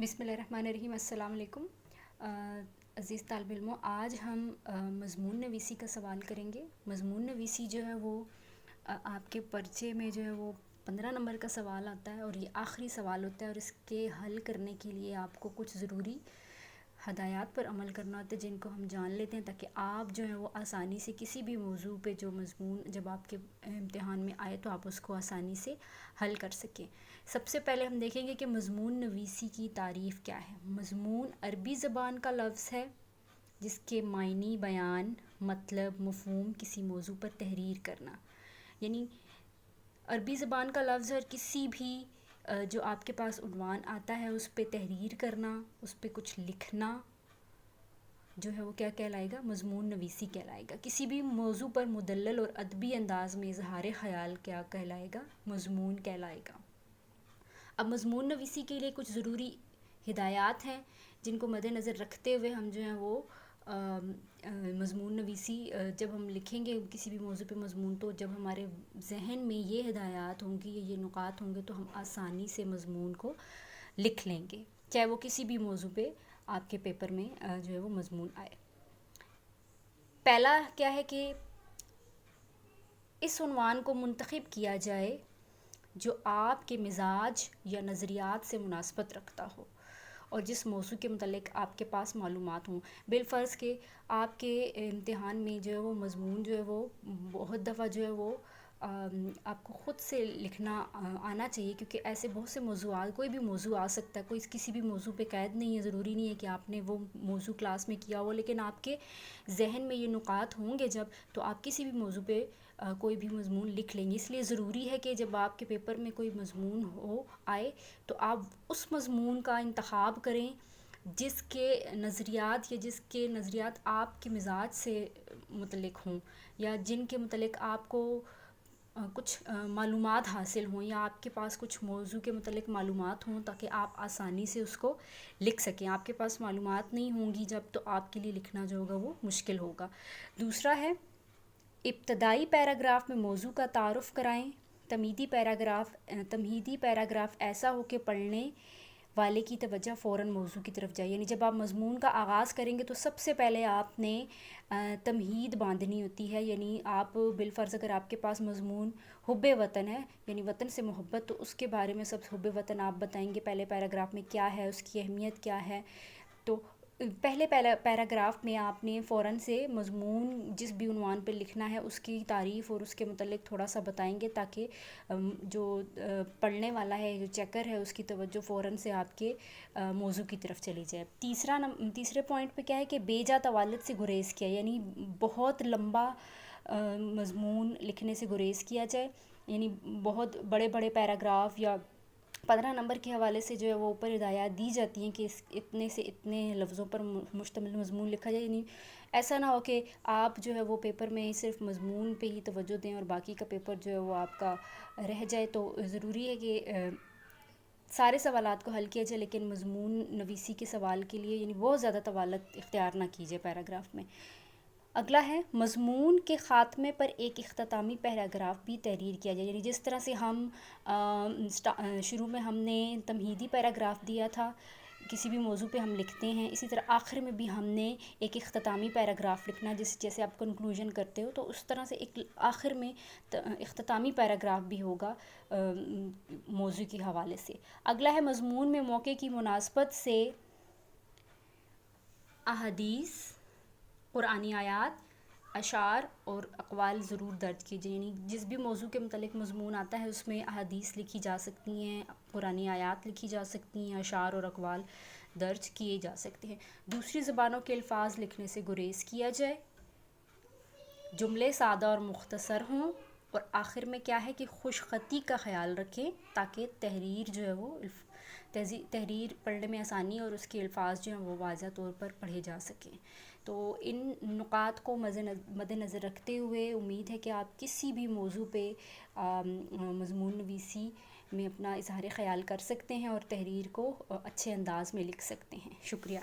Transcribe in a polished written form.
بسم اللہ الرحمن الرحیم۔ السلام علیکم عزیز طالب علموں، آج ہم مضمون نویسی کا سوال کریں گے۔ مضمون نویسی جو ہے وہ آپ کے پرچے میں جو ہے وہ 15 نمبر کا سوال آتا ہے اور یہ آخری سوال ہوتا ہے، اور اس کے حل کرنے کے لیے آپ کو کچھ ضروری ہدایات پر عمل کرنا ہوتا ہے جن کو ہم جان لیتے ہیں، تاکہ آپ جو ہے وہ آسانی سے کسی بھی موضوع پہ جو مضمون جب آپ کے امتحان میں آئے تو آپ اس کو آسانی سے حل کر سکیں۔ سب سے پہلے ہم دیکھیں گے کہ مضمون نویسی کی تعریف کیا ہے۔ مضمون عربی زبان کا لفظ ہے جس کے معنی، بیان، مطلب، مفہوم کسی موضوع پر تحریر کرنا، یعنی عربی زبان کا لفظ ہے اور کسی بھی جو آپ کے پاس عنوان آتا ہے اس پہ تحریر کرنا، اس پہ کچھ لکھنا جو ہے وہ کیا کہلائے گا؟ مضمون نویسی کہلائے گا۔ کسی بھی موضوع پر مدلل اور ادبی انداز میں اظہار خیال کیا کہلائے گا؟ مضمون کہلائے گا۔ اب مضمون نویسی کے لیے کچھ ضروری ہدایات ہیں جن کو مد نظر رکھتے ہوئے ہم جو ہیں وہ مضمون نویسی جب ہم لکھیں گے کسی بھی موضوع پہ مضمون، تو جب ہمارے ذہن میں یہ ہدایات ہوں گی یا یہ نکات ہوں گے تو ہم آسانی سے مضمون کو لکھ لیں گے، چاہے وہ کسی بھی موضوع پہ آپ کے پیپر میں جو ہے وہ مضمون آئے۔ پہلا کیا ہے کہ اس عنوان کو منتخب کیا جائے جو آپ کے مزاج یا نظریات سے مناسبت رکھتا ہو اور جس موضوع کے متعلق آپ کے پاس معلومات ہوں۔ بالفرض کہ آپ کے امتحان میں جو ہے وہ مضمون جو ہے وہ بہت دفعہ جو ہے وہ آپ کو خود سے لکھنا آنا چاہیے، کیونکہ ایسے بہت سے موضوعات، کوئی بھی موضوع آ سکتا ہے، کوئی کسی بھی موضوع پہ قید نہیں ہے، ضروری نہیں ہے کہ آپ نے وہ موضوع کلاس میں کیا ہو، لیکن آپ کے ذہن میں یہ نکات ہوں گے جب، تو آپ کسی بھی موضوع پہ کوئی بھی مضمون لکھ لیں گے۔ اس لیے ضروری ہے کہ جب آپ کے پیپر میں کوئی مضمون آئے تو آپ اس مضمون کا انتخاب کریں جس کے نظریات آپ کے مزاج سے متعلق ہوں، یا جن کے متعلق آپ کو کچھ معلومات حاصل ہوں، یا آپ کے پاس کچھ موضوع کے متعلق معلومات ہوں، تاکہ آپ آسانی سے اس کو لکھ سکیں۔ آپ کے پاس معلومات نہیں ہوں گی جب، تو آپ کے لیے لکھنا جو ہوگا وہ مشکل ہوگا۔ دوسرا ہے ابتدائی پیراگراف میں موضوع کا تعارف کرائیں۔ تمہیدی پیراگراف ایسا ہو کہ پڑھنے والے کی توجہ فوراً موضوع کی طرف جائے، یعنی جب آپ مضمون کا آغاز کریں گے تو سب سے پہلے آپ نے تمہید باندھنی ہوتی ہے، یعنی آپ بالفرض اگر آپ کے پاس مضمون حب وطن ہے، یعنی وطن سے محبت، تو اس کے بارے میں سب حب وطن آپ بتائیں گے پہلے پیراگراف میں کیا ہے، اس کی اہمیت کیا ہے۔ تو پہلے پیراگراف میں آپ نے فوراً سے مضمون جس بھی عنوان پہ لکھنا ہے اس کی تعریف اور اس کے متعلق تھوڑا سا بتائیں گے، تاکہ جو پڑھنے والا ہے، جو چیکر ہے، اس کی توجہ فوراً سے آپ کے موضوع کی طرف چلی جائے۔ تیسرے پوائنٹ پہ کیا ہے کہ بے جا طوالت سے گریز کیا، یعنی بہت لمبا مضمون لکھنے سے گریز کیا جائے، یعنی بہت بڑے بڑے پیراگراف یا 15 نمبر کے حوالے سے جو ہے وہ اوپر ہدایات دی جاتی ہیں کہ اتنے سے اتنے لفظوں پر مشتمل مضمون لکھا جائے، یعنی ایسا نہ ہو کہ آپ جو ہے وہ پیپر میں صرف مضمون پہ ہی توجہ دیں اور باقی کا پیپر جو ہے وہ آپ کا رہ جائے۔ تو ضروری ہے کہ سارے سوالات کو حل کیا جائے، لیکن مضمون نویسی کے سوال کے لیے یعنی بہت زیادہ طوالت اختیار نہ کیجیے پیراگراف میں۔ اگلا ہے مضمون کے خاتمے پر ایک اختتامی پیراگراف بھی تحریر کیا جائے، یعنی جس طرح سے ہم شروع میں ہم نے تمہیدی پیراگراف دیا تھا، کسی بھی موضوع پہ ہم لکھتے ہیں، اسی طرح آخر میں بھی ہم نے ایک اختتامی پیراگراف لکھنا، جیسے آپ کنکلوژن کرتے ہو، تو اس طرح سے ایک آخر میں اختتامی پیراگراف بھی ہوگا موضوع کے حوالے سے۔ اگلا ہے مضمون میں موقع کی مناسبت سے احادیث، قرآنی آیات، اشعار اور اقوال ضرور درج کیجیے، یعنی جس بھی موضوع کے متعلق مضمون آتا ہے اس میں احادیث لکھی جا سکتی ہیں، قرآنی آیات لکھی جا سکتی ہیں، اشعار اور اقوال درج کیے جا سکتے ہیں۔ دوسری زبانوں کے الفاظ لکھنے سے گریز کیا جائے، جملے سادہ اور مختصر ہوں، اور آخر میں کیا ہے کہ خوش خطی کا خیال رکھیں تاکہ تحریر جو ہے وہ تحریر پڑھنے میں آسانی اور اس کے الفاظ جو ہیں وہ واضح طور پر پڑھے جا سکیں۔ تو ان نکات کو مد نظر رکھتے ہوئے امید ہے کہ آپ کسی بھی موضوع پہ مضمون نویسی میں اپنا اظہار خیال کر سکتے ہیں اور تحریر کو اچھے انداز میں لکھ سکتے ہیں۔ شکریہ۔